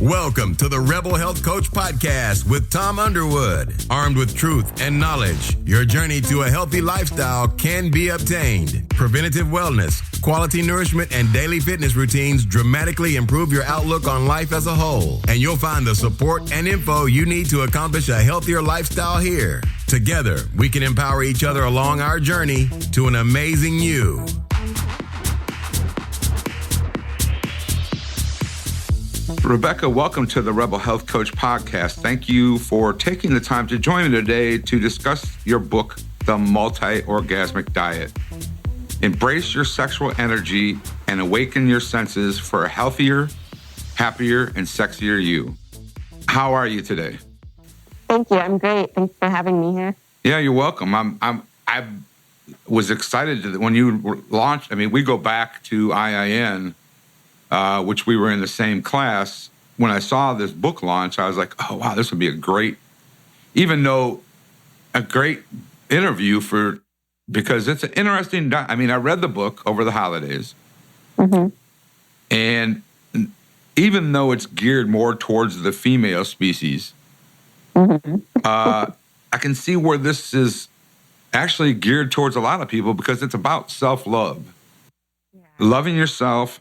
Welcome to the Rebel Health Coach Podcast with Tom Underwood. Armed with truth and knowledge, your journey to a healthy lifestyle can be obtained. Preventative wellness, quality nourishment, and daily fitness routines dramatically improve your outlook on life as a whole. And you'll find the support and info you need to accomplish a healthier lifestyle here. Together, we can empower each other along our journey to an amazing you. Rebecca, welcome to the Rebel Health Coach Podcast. Thank you for taking the time to join me today to discuss your book, The Multi-Orgasmic Diet. Embrace your sexual energy and awaken your senses for a healthier, happier, and sexier you. How are you today? Thank you. I'm great. Thanks for having me here. Yeah, you're welcome. I was excited when you launched. I mean, we go back to IIN, which we were in the same class. When I saw this book launch, I was like, oh, wow, this would be a great interview because it's an interesting, I read the book over the holidays. Mm-hmm. And even though it's geared more towards the female species, mm-hmm. I can see where this is actually geared towards a lot of people because it's about self-love, loving yourself,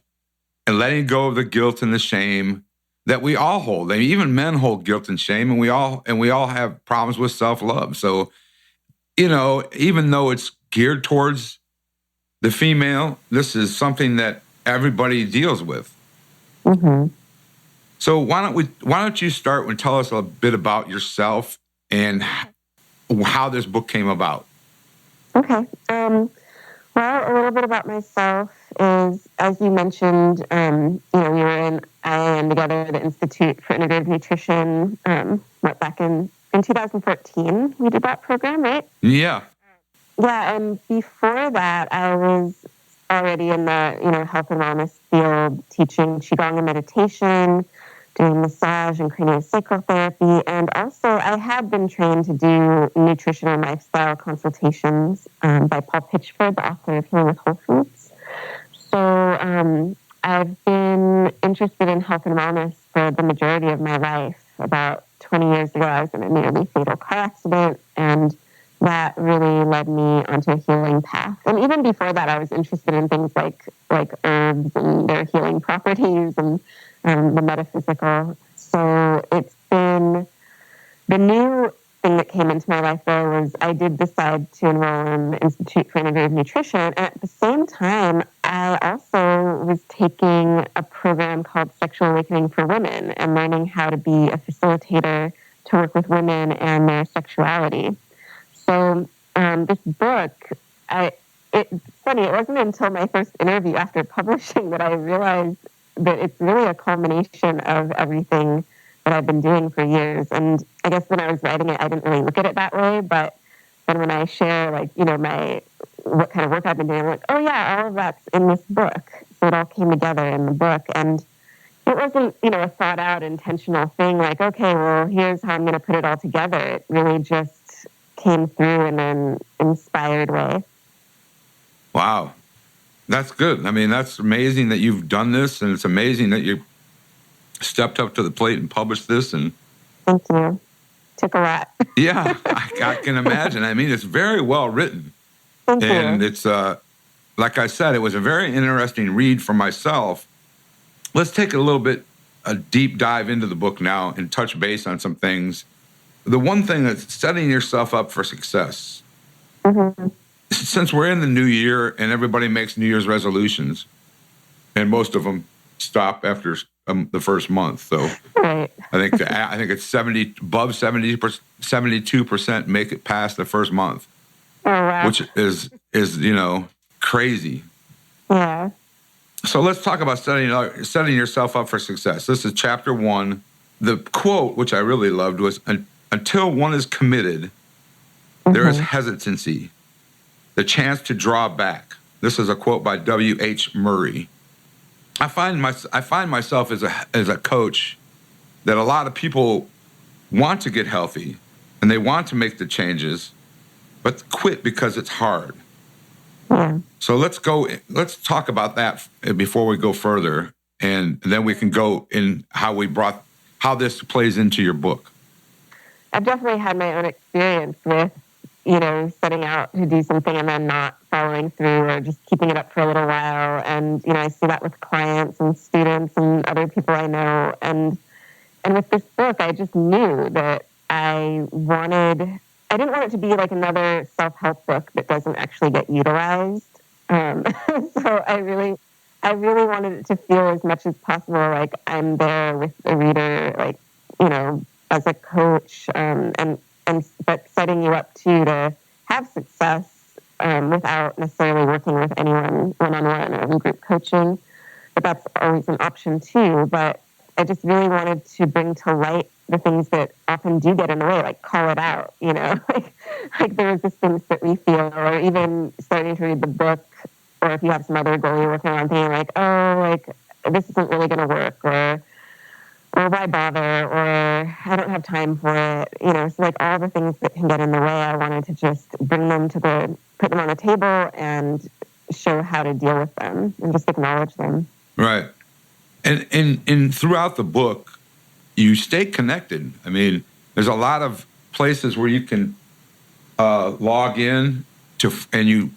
and letting go of the guilt and the shame that we all hold. I mean, even men hold guilt and shame, and we all have problems with self-love. So, even though it's geared towards the female, this is something that everybody deals with. Mm-hmm. So why don't you start and tell us a bit about yourself and how this book came about? Okay. Well, a little bit about myself is, as you mentioned, we were in IIN together, the Institute for Integrative Nutrition, back in 2014. We did that program, right? Yeah. Yeah, and before that, I was already in the, health and wellness field, teaching Qigong and meditation, doing massage and craniosacral therapy. And also, I had been trained to do nutrition and lifestyle consultations by Paul Pitchford, the author of Healing with Whole Foods. So I've been interested in health and wellness for the majority of my life. About 20 years ago, I was in a nearly fatal car accident, and that really led me onto a healing path. And even before that, I was interested in things like herbs and their healing properties and the metaphysical. So it's been the new thing that came into my life, though, was I did decide to enroll in the Institute for Integrative Nutrition. And at the same time, I also was taking a program called Sexual Awakening for Women and learning how to be a facilitator to work with women and their sexuality. So this book, it's funny, it wasn't until my first interview after publishing that I realized that it's really a culmination of everything that I've been doing for years. And I guess when I was writing it, I didn't really look at it that way. But then when I share, what kind of work I've been doing, I'm like, oh yeah, all of that's in this book. So it all came together in the book. And it wasn't, a thought out, intentional thing like, okay, well, here's how I'm going to put it all together. It really just came through in an inspired way. Wow. That's good. I mean, that's amazing that you've done this, and it's amazing that you stepped up to the plate and published this. And thank you. Took a lot. Yeah, I can imagine. I mean, it's very well written. Thank and you. It's, like I said, it was a very interesting read for myself. Let's take a deep dive into the book now and touch base on some things. The one thing that's setting yourself up for success. Mm-hmm. Since we're in the new year and everybody makes New Year's resolutions, and most of them stop after the first month, so right. I think it's 72% make it past the first month, which is crazy. Yeah. So let's talk about setting yourself up for success. This is chapter 1. The quote, which I really loved, was, "Until one is committed, there is hesitancy. The chance to draw back." This is a quote by W.H. Murray. I find myself as a coach that a lot of people want to get healthy and they want to make the changes, but quit because it's hard. Yeah. So let's talk about that before we go further, and then we can go in how we brought how this plays into your book. I've definitely had my own experience with, setting out to do something and then not following through or just keeping it up for a little while. And, I see that with clients and students and other people I know. And with this book, I just knew that I didn't want it to be like another self-help book that doesn't actually get utilized. So I really wanted it to feel as much as possible like I'm there with the reader, like, as a coach, but setting you up to have success without necessarily working with anyone one-on-one or in group coaching. But that's always an option too. But I just really wanted to bring to light the things that often do get in the way, like call it out, like the resistance that we feel, or even starting to read the book, or if you have some other goal you're working on, thinking like, oh, like this isn't really going to work, or why bother, or I don't have time for it, so like all the things that can get in the way, I wanted to just bring them put them on the table and show how to deal with them and just acknowledge them. Right. And throughout the book, you stay connected. I mean, there's a lot of places where you can log in and you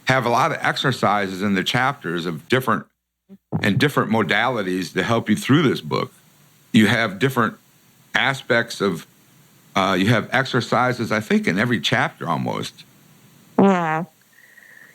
have a lot of exercises in the chapters of different modalities to help you through this book. You have different aspects of, you have exercises, I think, in every chapter almost. Yeah.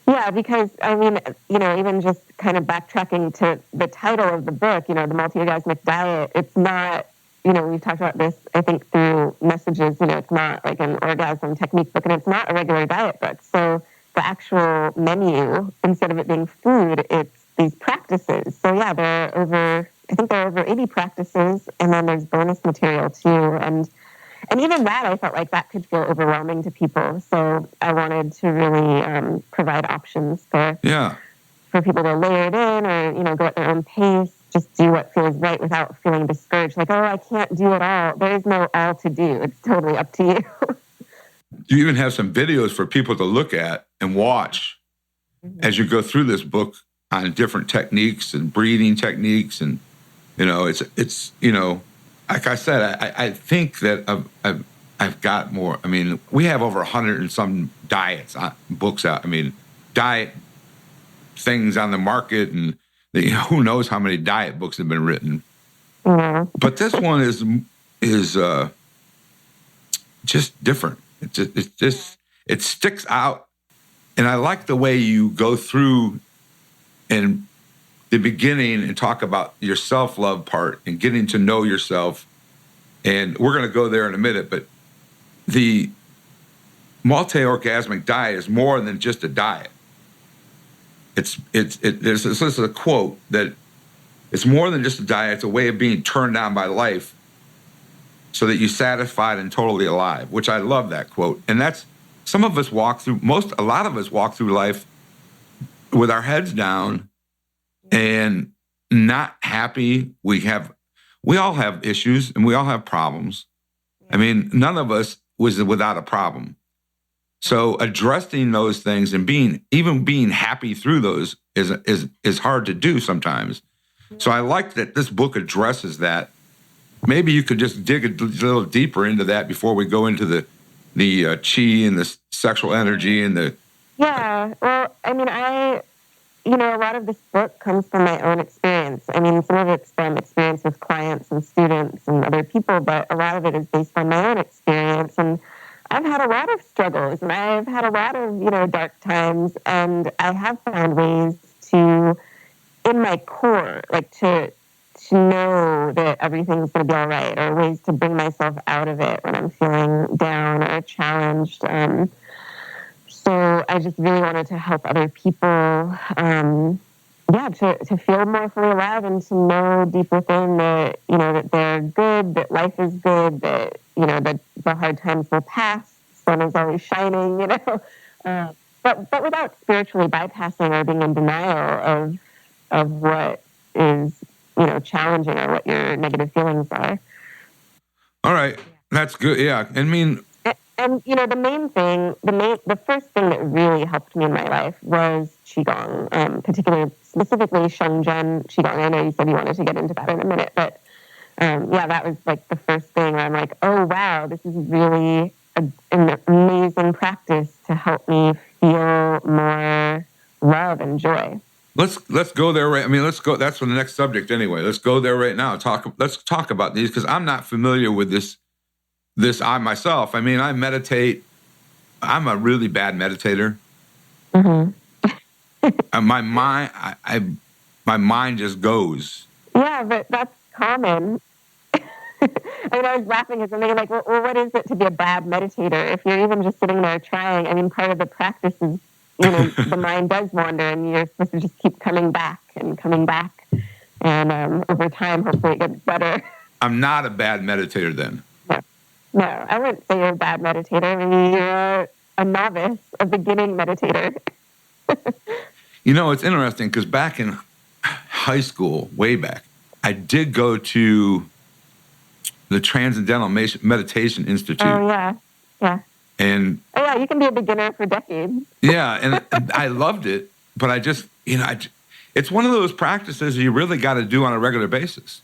Yeah, because, I mean, even just kind of backtracking to the title of the book, the Multi-Orgasmic Diet, it's not, we've talked about this, I think, through messages, it's not like an orgasm technique book, and it's not a regular diet book. So the actual menu, instead of it being food, it's these practices. So yeah, there are over 80 practices, and then there's bonus material too. And even that, I felt like that could feel overwhelming to people. So I wanted to really provide options for people to layer it in, or go at their own pace, just do what feels right without feeling discouraged. Like, oh, I can't do it all. There is no all to do. It's totally up to you. You even have some videos for people to look at and watch as you go through this book on different techniques and breathing techniques, and it's like I said, I think that I've got more. I mean, we have over 100 and some books out. I mean, diet things on the market, and who knows how many diet books have been written. Mm-hmm. But this one is just different. It sticks out, and I like the way you go through in the beginning and talk about your self-love part and getting to know yourself. And we're going to go there in a minute, but the multi-orgasmic diet is more than just a diet. This is a quote that it's more than just a diet. It's a way of being turned on by life so that you're satisfied and totally alive, which I love that quote. And that's, a lot of us walk through life with our heads down and not happy. We all have issues and we all have problems. I mean, none of us was without a problem. So addressing those things and being happy through those is hard to do sometimes. So I like that this book addresses that. Maybe you could just dig a little deeper into that before we go into the chi and the sexual energy and the... Yeah, well, I mean, a lot of this book comes from my own experience. I mean, some of it's from experience with clients and students and other people, but a lot of it is based on my own experience. And I've had a lot of struggles, and I've had a lot of, dark times, and I have found ways to, in my core, like to know that everything's going to be all right, or ways to bring myself out of it when I'm feeling down or challenged. So I just really wanted to help other people, to feel more fully alive and to know deep within that, that they're good, that life is good, that, that the hard times will pass, the sun is always shining, but without spiritually bypassing or being in denial of what is, challenging or what your negative feelings are. All right. That's good. Yeah. I mean... And the first thing that really helped me in my life was Qigong, specifically Shengzhen Qigong. I know you said you wanted to get into that in a minute, but that was like the first thing where I'm like, oh, wow, this is really an amazing practice to help me feel more love and joy. Let's go there right. I mean, let's go. That's for the next subject anyway. Let's go there right now. Let's talk about these because I'm not familiar with this I myself. I mean, I meditate. I'm a really bad meditator. Mm-hmm. And my mind just goes. Yeah, but that's common. I mean, I was laughing at something like, well, what is it to be a bad meditator? If you're even just sitting there trying, I mean, part of the practice is, the mind does wander and you're supposed to just keep coming back. And over time, hopefully it gets better. I'm not a bad meditator then. No, I wouldn't say you're a bad meditator. Maybe you're a novice, a beginning meditator. It's interesting because back in high school, way back, I did go to the Transcendental Meditation Institute. Oh, yeah. And you can be a beginner for decades. Yeah, and I loved it, but I just, it's one of those practices you really got to do on a regular basis.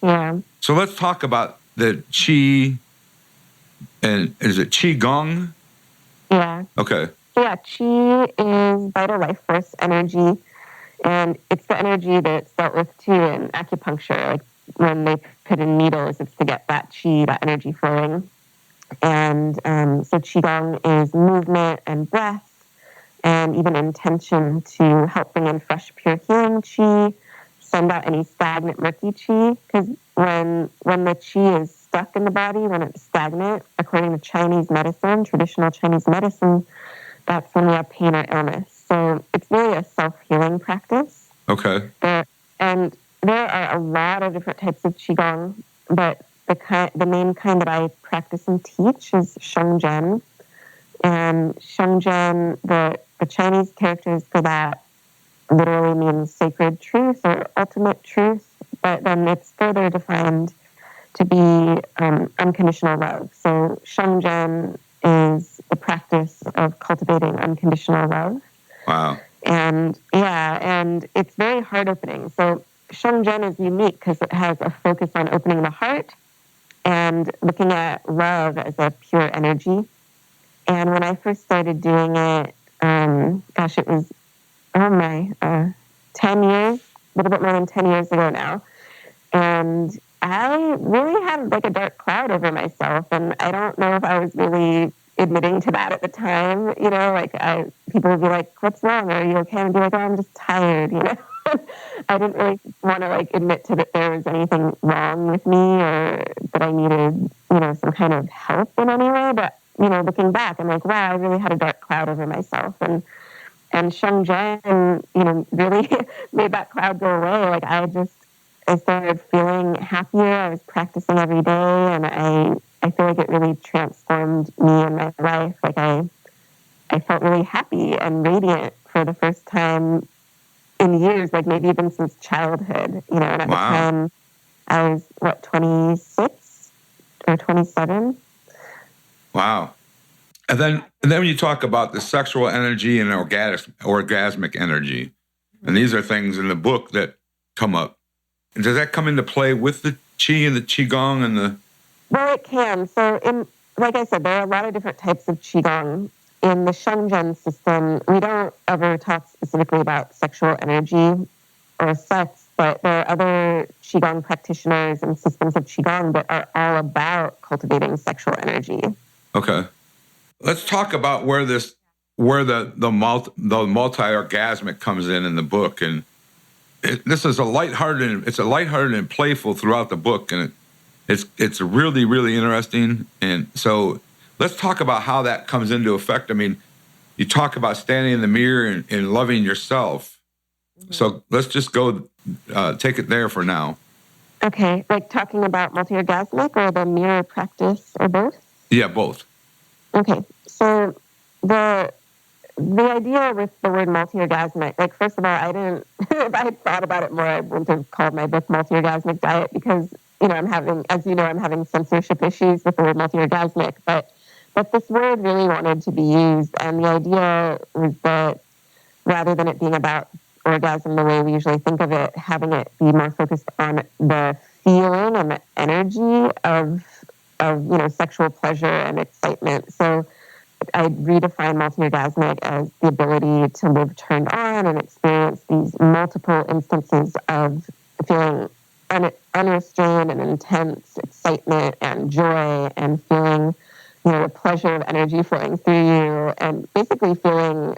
Yeah. So let's talk about the Qi, and is it Qi Gong? Yeah. Okay. Yeah, Qi is vital life force energy, and it's the energy that's dealt with too in acupuncture. Like when they put in needles, it's to get that Qi, that energy flowing. And so Qigong is movement and breath and even intention to help bring in fresh, pure healing Qi, send out any stagnant, murky Qi. Because when the Qi is stuck in the body, when it's stagnant, according to Chinese medicine, traditional Chinese medicine, that's when we have pain or illness. So it's really a self-healing practice. Okay. And there are a lot of different types of Qigong, but the main kind that I practice and teach is Shengzhen. And Shengzhen, the Chinese characters for that literally means sacred truth or ultimate truth, but then it's further defined to be unconditional love. So Shengzhen is the practice of cultivating unconditional love. Wow. And it's very heart-opening. So Shengzhen is unique because it has a focus on opening the heart and looking at love as a pure energy. And when I first started doing it, it was, 10 years, a little bit more than 10 years ago now. And I really had like a dark cloud over myself. And I don't know if I was really admitting to that at the time. People would be like, what's wrong? Are you okay? And I'd be like, oh, I'm just tired, I didn't really want to admit to that there was anything wrong with me or that I needed, some kind of help in any way. But, looking back, I'm like, wow, I really had a dark cloud over myself. And Shengzhen, really made that cloud go away. I started feeling happier. I was practicing every day, and I feel like it really transformed me and my life. I felt really happy and radiant for the first time in years, maybe even since childhood, and at the time I was 26 or 27. Wow. And then when you talk about the sexual energy and orgasmic energy, and these are things in the book that come up. Does that come into play with the Qi and the Qigong and the? Well, it can. So like I said, there are a lot of different types of Qigong. In the Shengzhen system, we don't ever talk specifically about sexual energy or sex, but there are other Qigong practitioners and systems of Qigong that are all about cultivating sexual energy. Okay. Let's talk about where the multi-orgasmic comes in the book. And this is it's a lighthearted and playful throughout the book. And it's really, really interesting. And so let's talk about how that comes into effect. I mean, you talk about standing in the mirror and loving yourself. Mm-hmm. So let's just go take it there for now. Okay, talking about multi-orgasmic or the mirror practice or both? Yeah, both. Okay, so the idea with the word multi-orgasmic, first of all, I didn't, if I had thought about it more, I wouldn't have called my book Multi-Orgasmic Diet because, I'm having censorship issues with the word multi-orgasmic, but this word really wanted to be used, and the idea was that rather than it being about orgasm the way we usually think of it, having it be more focused on the feeling and the energy of sexual pleasure and excitement. So I redefine multi-orgasmic as the ability to live turned on and experience these multiple instances of feeling unrestrained and intense excitement and joy, and feeling, the pleasure of energy flowing through you, and basically feeling,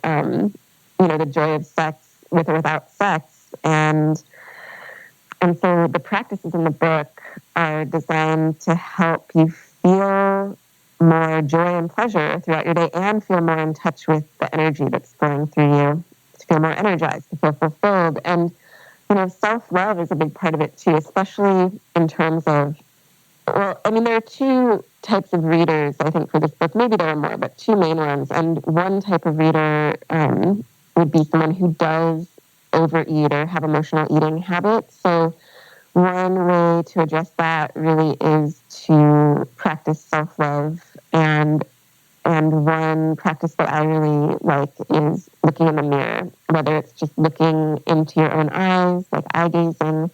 the joy of sex with or without sex. And so the practices in the book are designed to help you feel more joy and pleasure throughout your day, and feel more in touch with the energy that's flowing through you, to feel more energized, to feel fulfilled. And, self-love is a big part of it too, especially in terms of, there are two types of readers, I think, for this book. Maybe there are more, but two main ones. And one type of reader would be someone who does overeat or have emotional eating habits. So one way to address that really is to practice self-love. And one practice that I really like is looking in the mirror, whether it's just looking into your own eyes, like eye gazing,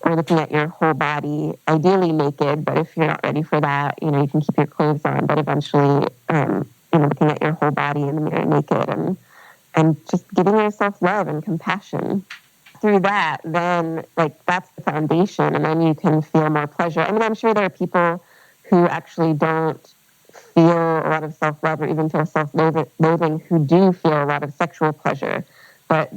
or looking at your whole body, ideally naked. But if you're not ready for that, you can keep your clothes on, but eventually, looking at your whole body in the mirror naked, and just giving yourself love and compassion. Through that, then, that's the foundation, and then you can feel more pleasure. I'm sure there are people who actually don't feel a lot of self-love or even feel self-loathing who do feel a lot of sexual pleasure. But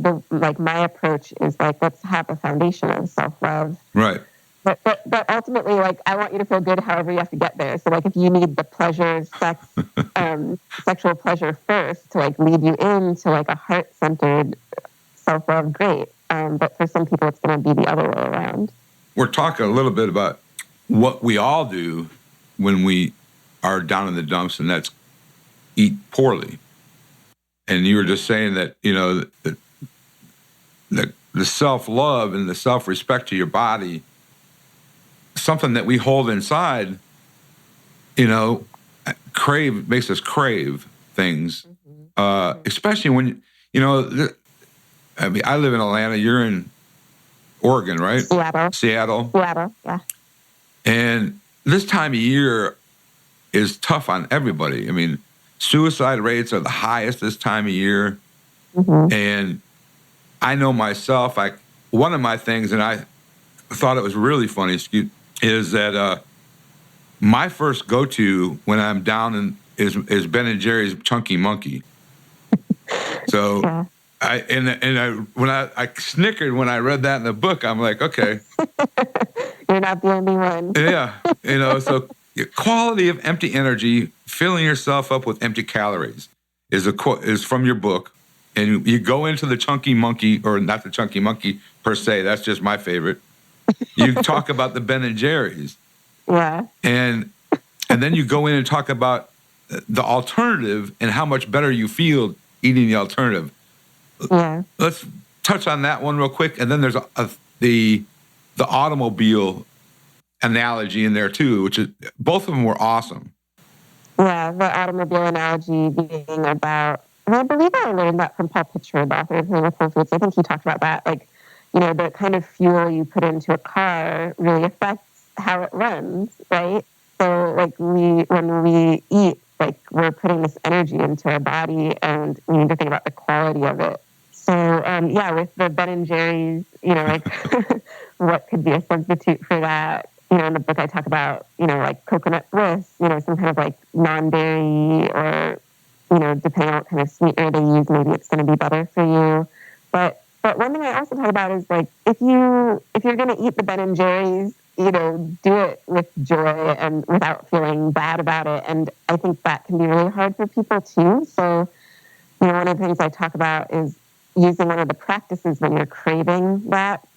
my approach is let's have a foundation of self-love. Right. But ultimately, I want you to feel good however you have to get there. So if you need the pleasure, sex, sexual pleasure first to lead you into a heart-centered self-love, great. But for some people, it's going to be the other way around. We're talking a little bit about what we all do when we are down in the dumps, and that's eat poorly. And you were just saying that, the self-love and the self-respect to your body, something that we hold inside, makes us crave things, especially when, I live in Atlanta, you're in Oregon, right? Seattle, yeah. And this time of year is tough on everybody. Suicide rates are the highest this time of year. Mm-hmm. And I know myself, one of my things, and I thought it was really funny, is that my first go-to when I'm down is Ben & Jerry's Chunky Monkey. So yeah. I snickered when I read that in the book. I'm like, okay. You're not the only one. Yeah. So quality of empty energy, filling yourself up with empty calories is from your book. And you go into the Chunky Monkey, or not the Chunky Monkey per se, that's just my favorite. You talk about the Ben & Jerry's. Yeah. And then you go in and talk about the alternative and how much better you feel eating the alternative. Yeah. Let's touch on that one real quick. And then there's the automobile analogy in there too, which is, both of them were awesome. Yeah, the automobile analogy being about, and I believe I learned that from Paul Pitcher, the author of Healing with Whole Foods. I think he talked about that. The kind of fuel you put into a car really affects how it runs, right? So, when we eat, we're putting this energy into our body, and we need to think about the quality of it. So, with the Ben & Jerry's, what could be a substitute for that? In the book I talk about, coconut bliss, some kind of non-dairy, or, depending on what kind of sweetener they use, maybe it's going to be better for you. But one thing I also talk about is if you're going to eat the Ben & Jerry's, do it with joy and without feeling bad about it. And I think that can be really hard for people too. So, one of the things I talk about is using one of the practices when you're craving that,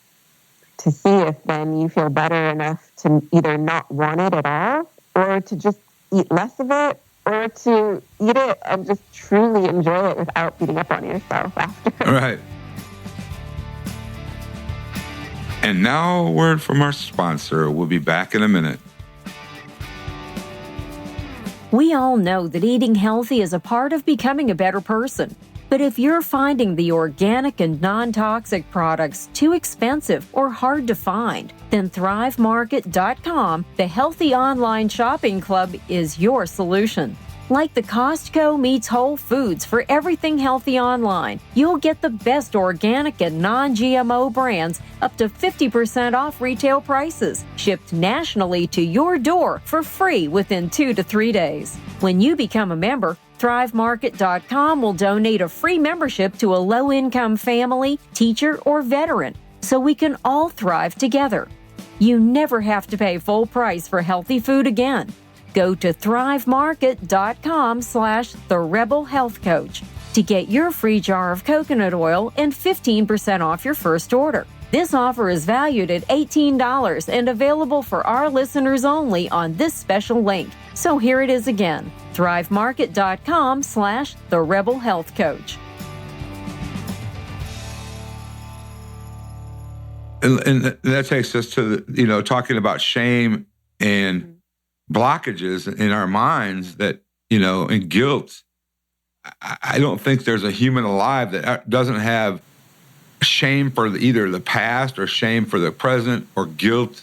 to see if then you feel better enough to either not want it at all, or to just eat less of it, or to eat it and just truly enjoy it without beating up on yourself after. Right. And now a word from our sponsor. We'll be back in a minute. We all know that eating healthy is a part of becoming a better person. But if you're finding the organic and non-toxic products too expensive or hard to find, then ThriveMarket.com, the healthy online shopping club, is your solution. Like the Costco meets Whole Foods for everything healthy online, you'll get the best organic and non-GMO brands up to 50% off retail prices, shipped nationally to your door for free within 2 to 3 days. When you become a member, ThriveMarket.com will donate a free membership to a low-income family, teacher, or veteran, so we can all thrive together. You never have to pay full price for healthy food again. Go to thrivemarket.com/therebelhealthcoach to get your free jar of coconut oil and 15% off your first order. This offer is valued at $18 and available for our listeners only on this special link. So here it is again, thrivemarket.com/therebelhealthcoach. And that takes us to, talking about shame and blockages in our minds that, and guilt. I don't think there's a human alive that doesn't have shame for either the past or shame for the present or guilt.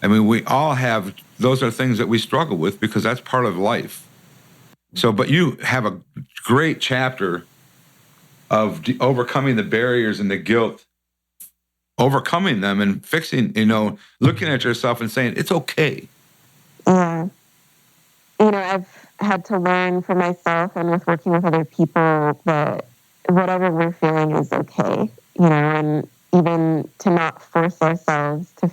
I mean, we all have, those are things that we struggle with because that's part of life. So, but you have a great chapter of overcoming the barriers and the guilt, overcoming them and fixing, looking at yourself and saying, it's okay. Yeah. I've had to learn for myself and with working with other people that whatever we're feeling is okay, and even to not force ourselves to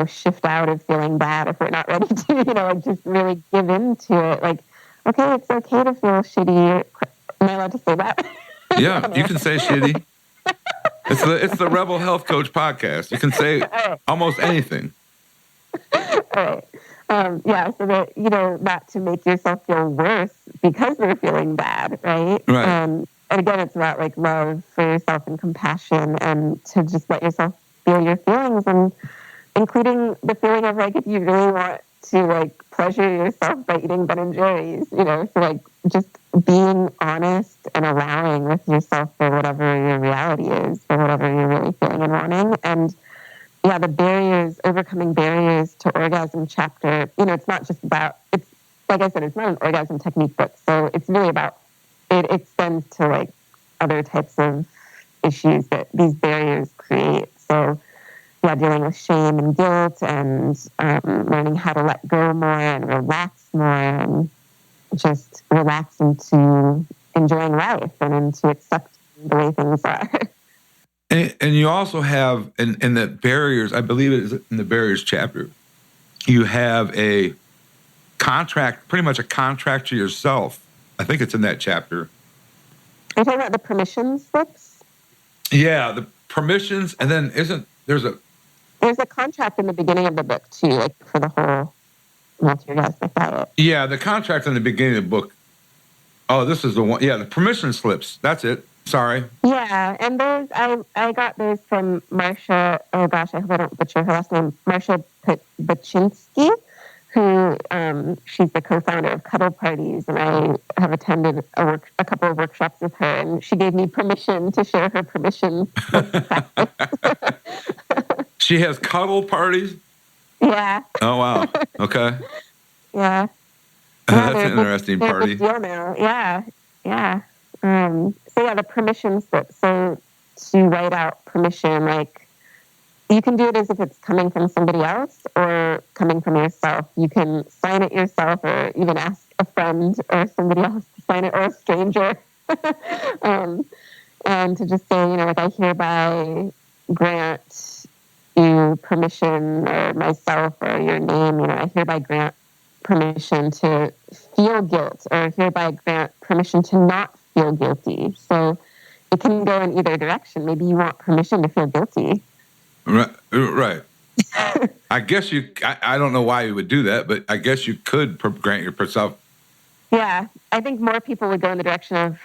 shift out of feeling bad if we're not ready to, just really give into it. Like, okay, it's okay to feel shitty. Am I allowed to say that? Yeah, you can say shitty. It's the Rebel Health Coach podcast. You can say almost anything. All right. So that, not to make yourself feel worse because they're feeling bad, right? Right. And again, it's about like love for yourself and compassion and to just let yourself feel your feelings, and including the feeling of like, if you really want to like pleasure yourself by eating Ben & Jerry's, so like just being honest and allowing with yourself for whatever your reality is, for whatever you're really feeling and wanting. And yeah, the barriers, overcoming barriers to orgasm chapter, it's not just about, it's like I said, it's not an orgasm technique book. So it's really about, it extends to like other types of issues that these barriers create. So yeah, dealing with shame and guilt and learning how to let go more and relax more and just relax into enjoying life and into accepting the way things are. And you also have, in the barriers, I believe it is in the barriers chapter, you have a contract, pretty much a contract to yourself. I think it's in that chapter. Are you talking about the permission slips? Yeah, the permissions, and then there's a contract in the beginning of the book too, like for the whole Multi-Orgasmic Diet. Yeah, the contract in the beginning of the book. Oh, this is the one. Yeah, the permission slips. That's it. Sorry. Yeah, and those I got those from Marsha. Oh gosh, I hope I don't butcher her last name. Marsha Baczynski, who she's the co-founder of Cuddle Parties, and I have attended a couple of workshops with her, and she gave me permission to share her permission. She has cuddle parties? Yeah. Oh wow. Okay. Yeah. That's an interesting party. Deal now. Yeah. So yeah, the permission slip. So to write out permission, like you can do it as if it's coming from somebody else or coming from yourself. You can sign it yourself or even ask a friend or somebody else to sign it or a stranger. And to just say, like I hereby grant you permission, or myself or your name, I hereby grant permission to feel guilt, or hereby grant permission to not feel guilty. So it can go in either direction. Maybe you want permission to feel guilty. Right. I guess I don't know why you would do that, but I guess you could grant yourself. Yeah, I think more people would go in the direction of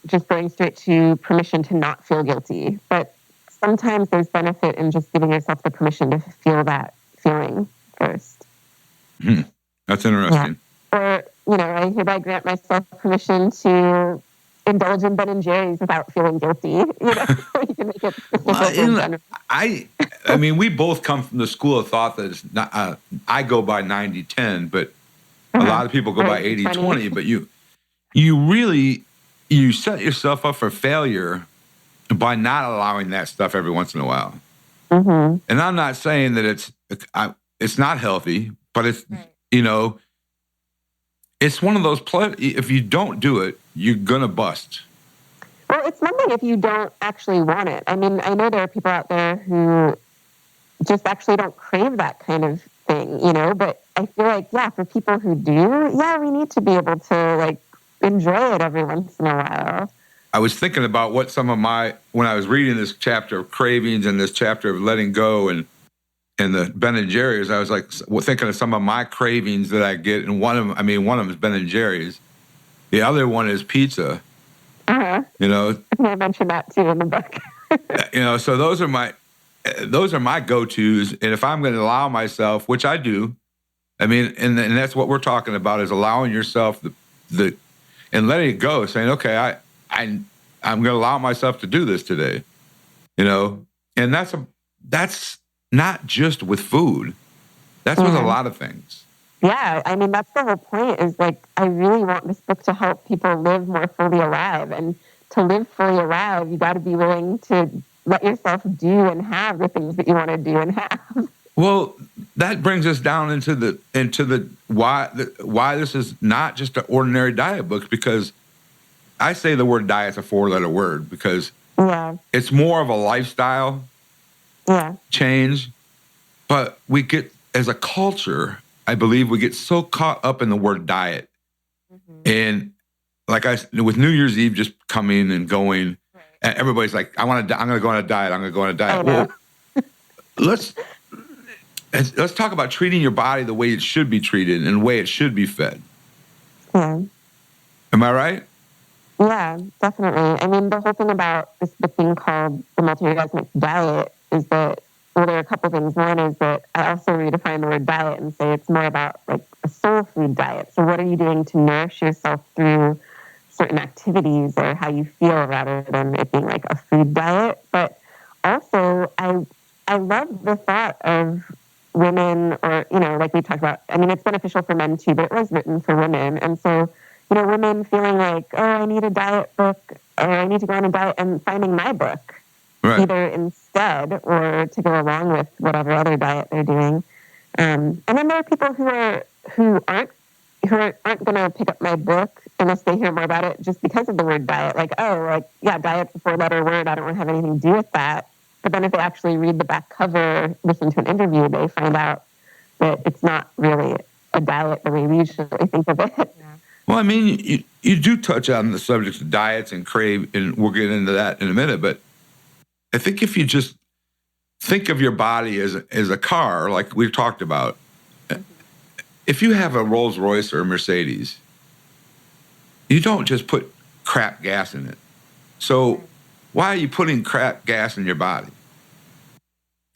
just going straight to permission to not feel guilty. But sometimes there's benefit in just giving yourself the permission to feel that feeling first. That's interesting. Yeah. Or, I hereby grant myself permission to indulge in Ben and Jerry's without feeling guilty. You can make it specific. I mean, we both come from the school of thought that it's not, I go by 90-10, but a lot of people go by 80-20, but you set yourself up for failure by not allowing that stuff every once in a while. Mm-hmm. And I'm not saying that it's not healthy, but it's, it's one of those, if you don't do it, you're going to bust. Well, it's one thing if you don't actually want it. I mean, I know there are people out there who just actually don't crave that kind of thing, but I feel like, for people who do, we need to be able to enjoy it every once in a while. I was thinking about what when I was reading this chapter of Cravings and this chapter of letting go and the Ben and Jerry's, I was thinking of some of my cravings that I get, and one of them is Ben and Jerry's. The other one is pizza. Uh-huh. I mentioned that too in the book. So those are my go-tos, and if I'm going to allow myself, which I do, and that's what we're talking about, is allowing yourself and letting it go, saying, okay, I'm going to allow myself to do this today, and that's not just with food. That's with a lot of things. Yeah, that's the whole point, is I really want this book to help people live more fully alive. And to live fully alive, you got to be willing to let yourself do and have the things that you want to do and have. Well, that brings us down into the why this is not just an ordinary diet book, because I say the word diet's a 4-letter word, because it's more of a lifestyle change. But we get, as a culture, I believe we get so caught up in the word diet. Mm-hmm. And with New Year's Eve just coming and going, and everybody's like, I'm going to go on a diet. I'm going to go on a diet. Well, let's talk about treating your body the way it should be treated and the way it should be fed. Yeah. Am I right? Yeah, definitely. The whole thing about this book being called the Multi-Orgasmic Diet is that, well, there are a couple things. One is that I also redefine the word diet and say it's more about a soul food diet. So what are you doing to nourish yourself through certain activities or how you feel, rather than it being a food diet? But also, I love the thought of women, or, like we talked about, it's beneficial for men too, but it was written for women. And so, women feeling I need a diet book, or I need to go on a diet, and finding my book. Right. Either instead or to go along with whatever other diet they're doing. And then there are people who aren't going to pick up my book unless they hear more about it just because of the word diet. Diet's a 4-letter word. I don't want to have anything to do with that. But then if they actually read the back cover, listen to an interview, they find out that it's not really a diet the way we usually think of it. Yeah. Well, you do touch on the subject of diets and and we'll get into that in a minute, but I think if you just think of your body as a car, like we've talked about, if you have a Rolls Royce or a Mercedes, you don't just put crap gas in it. So why are you putting crap gas in your body?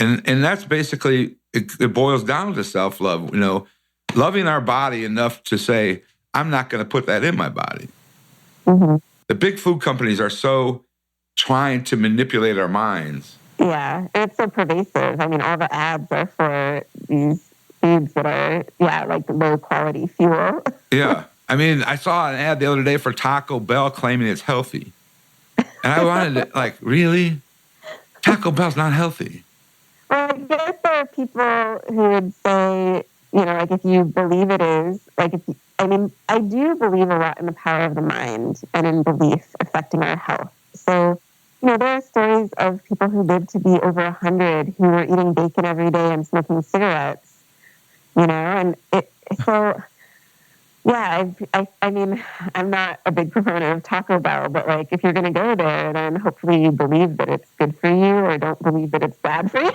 And that's basically, it boils down to self-love, loving our body enough to say, I'm not going to put that in my body. Mm-hmm. The big food companies are so trying to manipulate our minds. Yeah, it's so pervasive. All the ads are for these foods that are, low quality fuel. Yeah. I saw an ad the other day for Taco Bell claiming it's healthy. And I wanted to, really? Taco Bell's not healthy. Well, I guess there are people who would say, if you believe it is, I do believe a lot in the power of the mind and in belief affecting our health. So, there are stories of people who lived to be over 100 who were eating bacon every day and smoking cigarettes, and I'm not a big proponent of Taco Bell, but if you're going to go there, then hopefully you believe that it's good for you, or don't believe that it's bad for you.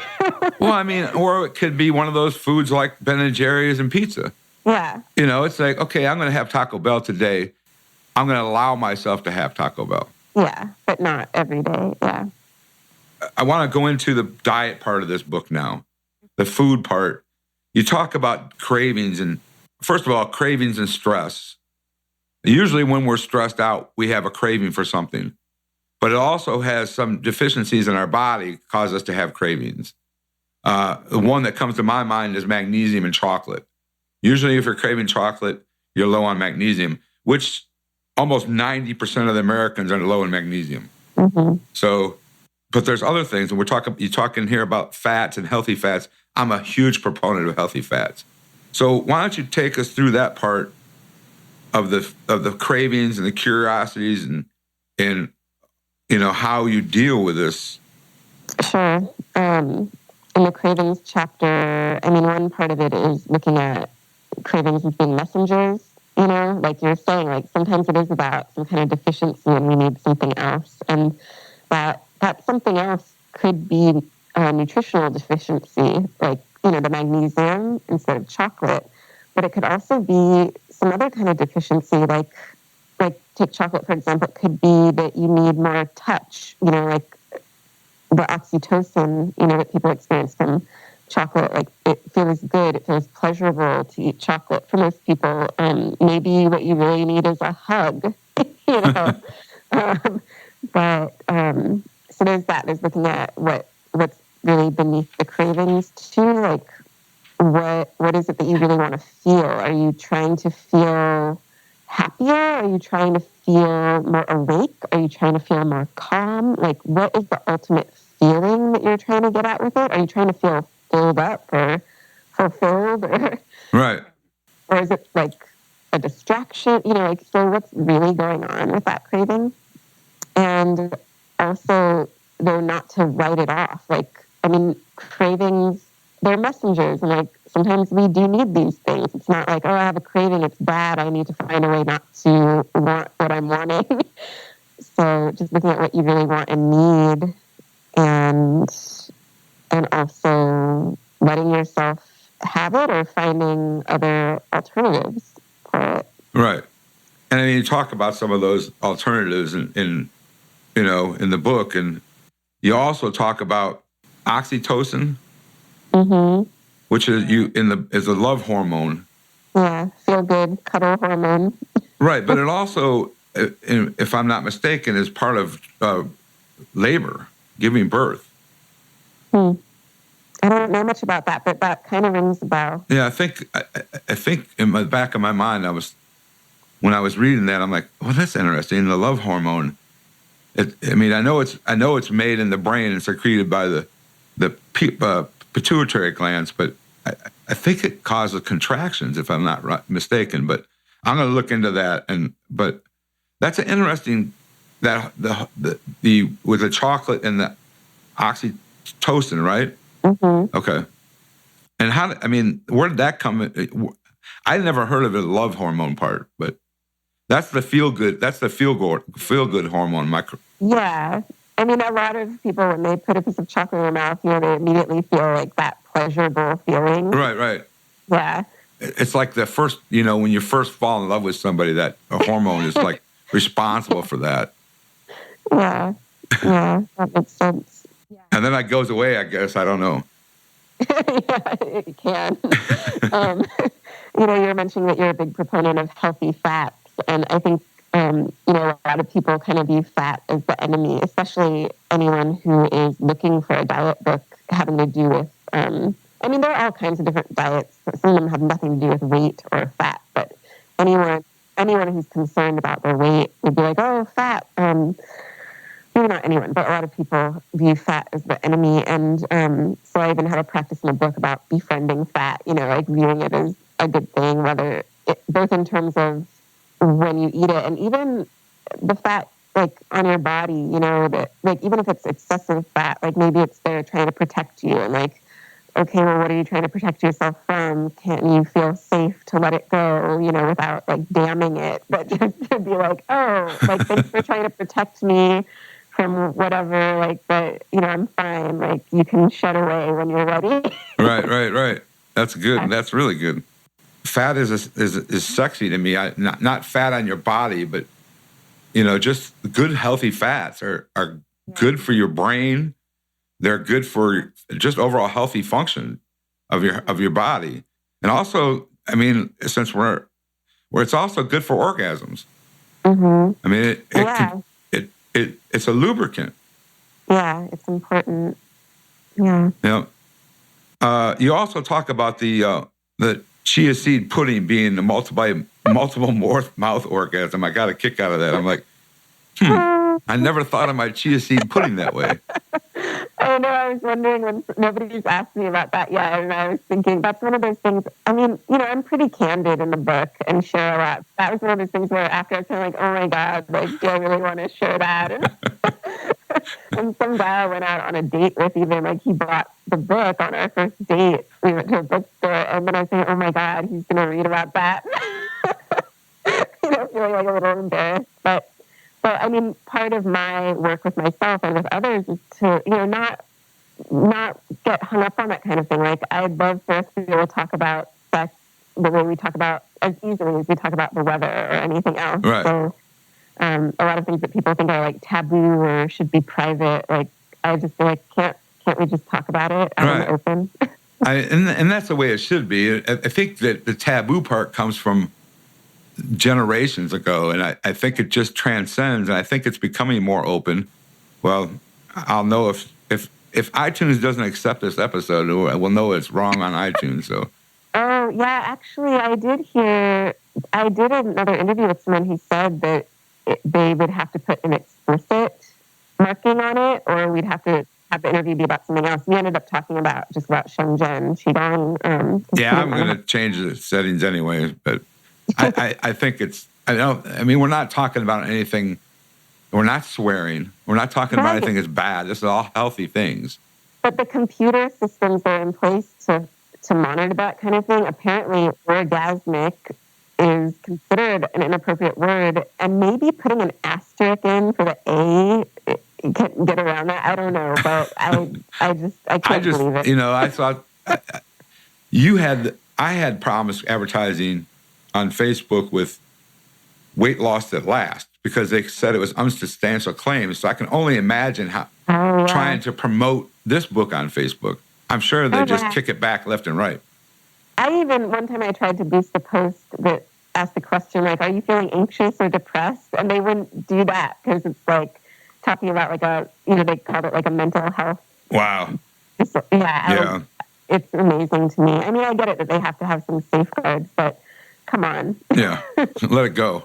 Well, or it could be one of those foods like Ben and Jerry's and pizza. Yeah. It's okay, I'm going to have Taco Bell today. I'm going to allow myself to have Taco Bell. Yeah, but not every day, yeah. I want to go into the diet part of this book now, the food part. You talk about cravings, and first of all, cravings and stress. Usually when we're stressed out, we have a craving for something, but it also has some deficiencies in our body cause us to have cravings. The one that comes to my mind is magnesium and chocolate. Usually if you're craving chocolate, you're low on magnesium, which almost 90% of the Americans are low in magnesium. Mm-hmm. So, but there's other things, and you're talking here about fats and healthy fats. I'm a huge proponent of healthy fats. So why don't you take us through that part of the cravings and the curiosities and how you deal with this? Sure. In the cravings chapter, one part of it is looking at cravings as being messengers, like you're saying, like sometimes it is about some kind of deficiency and we need something else. And that something else could be a nutritional deficiency, like, the magnesium instead of chocolate. But it could also be some other kind of deficiency, like take chocolate, for example. It could be that you need more touch, like the oxytocin, that people experience from chocolate. Like it feels good, it feels pleasurable to eat chocolate for most people. Maybe what you really need is a hug, So there's that. There's looking at what's really beneath the cravings too, like what is it that you really want to feel? Are you trying to feel happier? Are you trying to feel more awake? Are you trying to feel more calm? Like, what is the ultimate feeling that you're trying to get at with it? Are you trying to feel filled up or fulfilled? Right. Or is it like a distraction? So what's really going on with that craving? And also, though, not to write it off. Cravings, they're messengers, and sometimes we do need these things. It's not like, I have a craving, it's bad, I need to find a way not to want what I'm wanting. So just looking at what you really want and need, and also letting yourself have it or finding other alternatives for it. Right. And you talk about some of those alternatives in the book, and you also talk about oxytocin, mm-hmm. which is is a love hormone. Yeah, feel good, cuddle hormone. Right, but it also, if I'm not mistaken, is part of labor, giving birth. I don't know much about that, but that kind of rings a bell. Yeah, I think in the back of my mind, when I was reading that, I'm like, well, that's interesting. The love hormone. I know it's made in the brain and secreted by the pituitary glands, but I think it causes contractions, if I'm not mistaken. But I'm going to look into that. But that's an interesting that the with the chocolate and the oxytocin, right? Mm-hmm. Okay. And where did that come? I never heard of the love hormone part, but that's the feel good. That's the feel good hormone. Yeah. A lot of people, when they put a piece of chocolate in their mouth, they immediately feel like that pleasurable feeling. Right. Yeah. It's like the first, when you first fall in love with somebody, that a hormone is like responsible for that. Yeah, that makes sense. Yeah. And then that goes away, I guess. I don't know. Yeah, it can. You're mentioning that you're a big proponent of healthy fats, and I think a lot of people kind of view fat as the enemy, especially anyone who is looking for a diet book having to do with, there are all kinds of different diets. Some of them have nothing to do with weight or fat, but anyone who's concerned about their weight would be like, oh, fat. Maybe not anyone, but a lot of people view fat as the enemy. And so I even had a practice in a book about befriending fat, viewing it as a good thing, both in terms of when you eat it and even the fat, on your body, that, even if it's excessive fat, maybe it's there trying to protect you. And okay, well, what are you trying to protect yourself from? Can't you feel safe to let it go, without damning it? But just to be thanks for trying to protect me from whatever, but, I'm fine. You can shut away when you're ready. Right. That's good. That's really good. Fat is sexy to me. Not fat on your body, but, just good, healthy fats are good for your brain. They're good for just overall healthy function of your body. And also, since it's also good for orgasms. I mean, it's a lubricant. Yeah, it's important. Yeah. You also talk about the chia seed pudding being the multiple mouth orgasm. I got a kick out of that. I'm like, I never thought of my chia seed pudding that way. I know. I was wondering when nobody's asked me about that yet, and I was thinking that's one of those things. I mean, I'm pretty candid in the book and share a lot. That was one of those things where after I was kind of like, oh my God, like, do I really want to share that? And some guy I went out on a date with, even like he bought the book on our first date. We went to a bookstore, and then I was thinking, oh my God, he's going to read about that. Feeling like a little embarrassed, but I mean, part of my work with myself and with others is to, not get hung up on that kind of thing. Like, I'd love for us to be able to talk about sex the way we talk about, as easily as we talk about the weather or anything else. Right. So, a lot of things that people think are like taboo or should be private, like, I just feel like, can't we just talk about it out in the open? And that's the way it should be. I think that the taboo part comes from generations ago, and I think it just transcends, and I think it's becoming more open. Well, I'll know if iTunes doesn't accept this episode, we'll know it's wrong on iTunes. So. Oh yeah, actually, I did another interview with someone who said that they would have to put an explicit marking on it, or we'd have to have the interview be about something else. We ended up talking about Shenzhen, Qigong. Yeah, I'm going to change the settings anyway, but. I think we're not talking about anything. We're not swearing. We're not talking about anything that's bad. This is all healthy things. But the computer systems that are in place to monitor that kind of thing, apparently orgasmic is considered an inappropriate word, and maybe putting an asterisk in for the A can get around that. I don't know, but I can't believe it. I thought I had problems advertising on Facebook with weight loss that lasts because they said it was unsubstantial claims. So I can only imagine how trying to promote this book on Facebook. I'm sure they just kick it back left and right. One time I tried to boost a post that asked the question, like, are you feeling anxious or depressed? And they wouldn't do that because it's like talking about like they called it like a mental health. Wow. It's amazing to me. I mean, I get it that they have to have some safeguards, but come on. Yeah, let it go.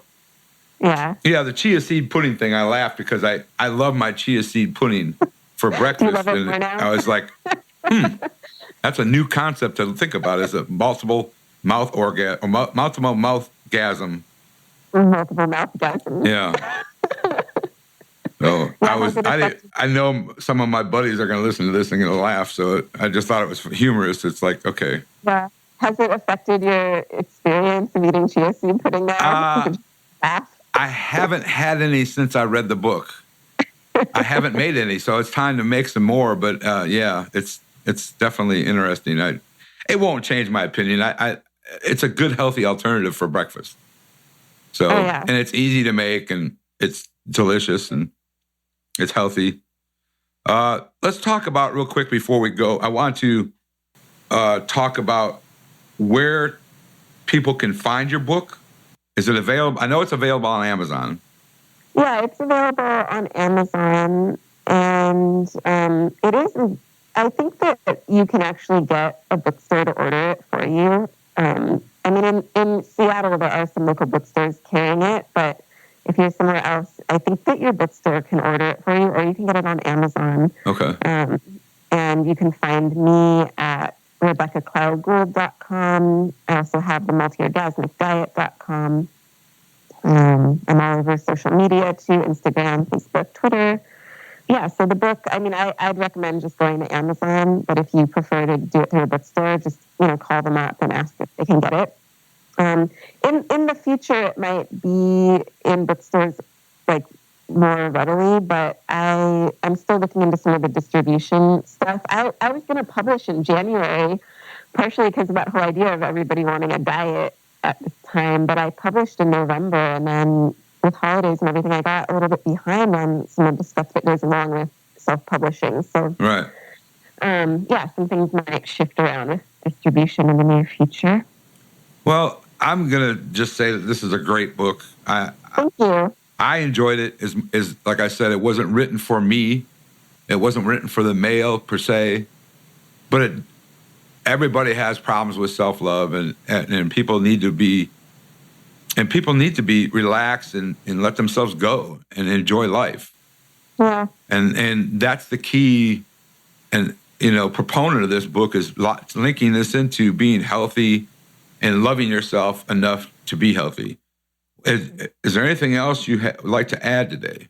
Yeah. Yeah, the chia seed pudding thing, I laughed because I love my chia seed pudding for breakfast. Do you love it more now? I was like, that's a new concept to think about, is a multiple mouth orgasm, or multiple mouth gasm. Multiple mouth gasm. Yeah. So I know some of my buddies are going to listen to this and going to laugh, so I just thought it was humorous. It's like, okay. Yeah. Has it affected your experience of eating chia seed pudding now? I haven't had any since I read the book. I haven't made any, so it's time to make some more. But it's definitely interesting. It won't change my opinion. It's a good, healthy alternative for breakfast. So, and it's easy to make, and it's delicious, and it's healthy. Let's talk about real quick before we go. I want to talk about where people can find your book. Is it available? I know it's available on Amazon. Yeah, it's available on Amazon, and it is. I think that you can actually get a bookstore to order it for you. I mean, in Seattle, there are some local bookstores carrying it, but if you're somewhere else, I think that your bookstore can order it for you, or you can get it on Amazon. Okay. And you can find me at RebeccaClioGould.com. I also have the Multi-Orgasmic Diet.com. I'm all over social media too, Instagram, Facebook, Twitter. Yeah, so the book, I mean, I'd recommend just going to Amazon, but if you prefer to do it through a bookstore, just, call them up and ask if they can get it. In the future, it might be in bookstores like more readily, but I'm still looking into some of the distribution stuff. I was going to publish in January, partially because of that whole idea of everybody wanting a diet at this time, but I published in November, and then with holidays and everything, I got a little bit behind on some of the stuff that goes along with self-publishing. So, right. Some things might shift around with distribution in the near future. Well, I'm going to just say that this is a great book. Thank you. I enjoyed it. Is like I said, it wasn't written for me. It wasn't written for the male per se, but everybody has problems with self-love, and people need to be relaxed and let themselves go and enjoy life. Yeah. And that's the key. And, proponent of this book is linking this into being healthy and loving yourself enough to be healthy. Is there anything else you would like to add today?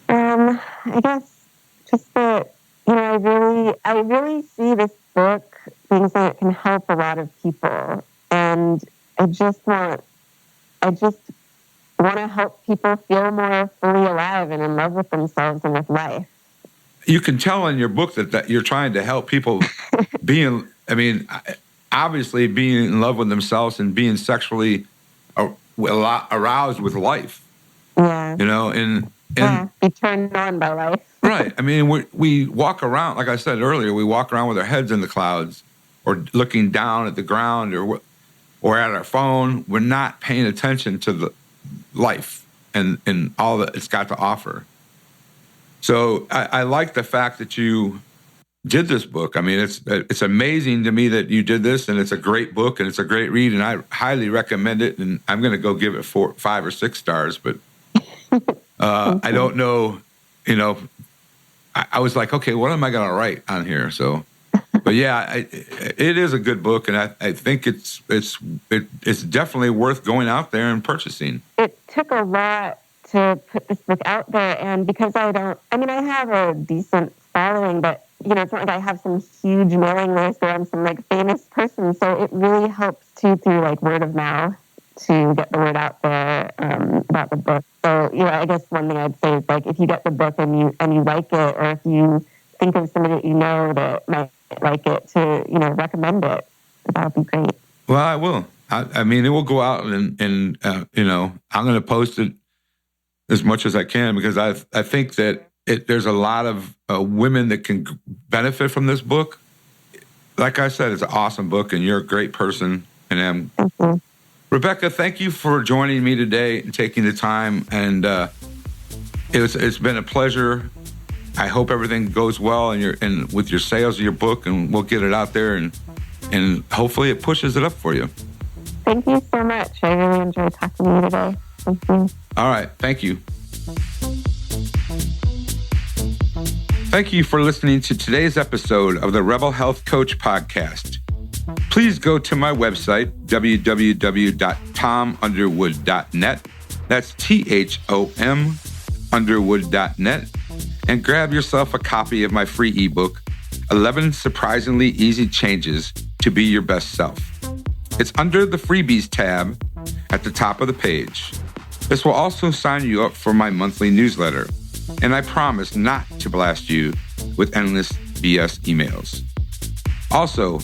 I guess just that, I really see this book being something that can help a lot of people. And I just want to help people feel more fully alive and in love with themselves and with life. You can tell in your book that you're trying to help people obviously being in love with themselves and being sexually aroused with life. Yeah. And be turned on by life. Right. We walk around, like I said earlier, we walk around with our heads in the clouds or looking down at the ground or at our phone. We're not paying attention to the life and all that it's got to offer. So I like the fact that you did this book. It's amazing to me that you did this, and it's a great book and it's a great read, and I highly recommend it. And I'm going to go give it 4, 5, or 6 stars, but I don't know. I was like, okay, what am I going to write on here? So, but yeah, it is a good book, and I think it's definitely worth going out there and purchasing. It took a lot to put this book out there, and because I have a decent following, but it's not like I have some huge mailing list or I'm some famous person. So it really helps too through word of mouth to get the word out there about the book. So I guess one thing I'd say is if you get the book and you like it, or if you think of somebody that that might like it, to recommend it. That would be great. Well, I will. It will go out, and I'm going to post it as much as I can, because I think that there's a lot of women that can benefit from this book. Like I said, it's an awesome book, and you're a great person. And Thank you. Rebecca, thank you for joining me today and taking the time. And it's been a pleasure. I hope everything goes well and with your sales of your book, and we'll get it out there, and hopefully it pushes it up for you. Thank you so much. I really enjoyed talking to you today. Thank you. All right. Thank you. Thank you for listening to today's episode of the Rebel Health Coach Podcast. Please go to my website, www.tomunderwood.net. That's THOM underwood.net, and grab yourself a copy of my free ebook, 11 Surprisingly Easy Changes to Be Your Best Self. It's under the freebies tab at the top of the page. This will also sign you up for my monthly newsletter, and I promise not to blast you with endless BS emails. Also,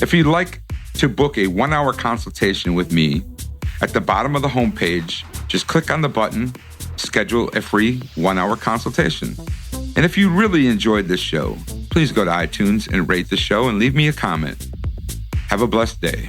if you'd like to book a 1-hour consultation with me, at the bottom of the homepage, just click on the button, schedule a free 1-hour consultation. And if you really enjoyed this show, please go to iTunes and rate the show and leave me a comment. Have a blessed day.